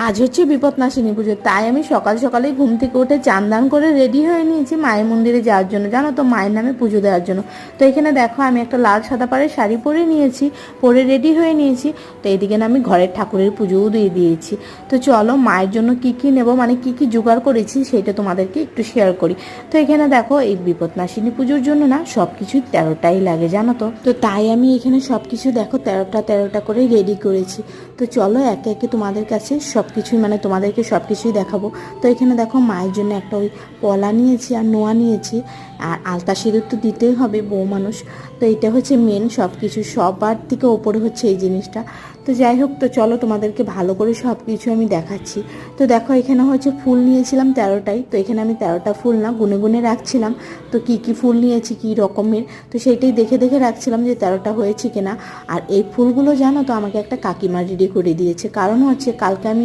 আজ হচ্ছে বিপদনাশিনী পুজো, তাই আমি সকাল সকালেই ঘুম থেকে উঠে চান দান করে রেডি হয়ে নিয়েছি মায়ের মন্দিরে যাওয়ার জন্য, জানো তো, মায়ের নামে পুজো দেওয়ার জন্য। তো এখানে দেখো আমি একটা লাল সাদা পাড়ের শাড়ি পরে নিয়েছি, পরে রেডি হয়ে নিয়েছি। তো এইদিকে না আমি ঘরের ঠাকুরের পুজোও দিয়ে দিয়েছি। তো চলো মায়ের জন্য কি কি নেব, মানে কি কি জোগাড় করেছি সেটা তোমাদেরকে একটু শেয়ার করি। তো এখানে দেখো এই বিপদনাশিনী পুজোর জন্য না সব কিছুই 13টাই লাগে, জানো তো। তো তাই আমি এখানে সব কিছু দেখো 13টা করে রেডি করেছি। তো চলো একে একে তোমাদের কাছে সব কিছুই, মানে তোমাদেরকে সব কিছুই দেখাবো। তো এখানে দেখো মায়ের জন্য একটা ওই পলা নিয়েছি আর নোয়া নিয়েছি, আর আলতা সিঁদুর তো দিতেই হবে, বউ মানুষ। তো এটা হচ্ছে মেন, সব কিছু সবার থেকে ওপরে হচ্ছে এই জিনিসটা। তো যাই হোক, তো চলো তোমাদেরকে ভালো করে সব কিছু আমি দেখাচ্ছি। তো দেখো এখানে হচ্ছে ফুল নিয়েছিলাম 13টাই। তো এখানে আমি 13টা ফুল না গুনে গুনে রাখছিলাম। তো কি কি ফুল নিয়েছি কি রকমের, তো সেইটাই দেখে দেখে রাখছিলাম যে 13টা হয়েছে কিনা। আর এই ফুলগুলো জানো তো আমাকে একটা কাকিমা রেডি করে দিয়েছে, কারণ হচ্ছে কালকে আমি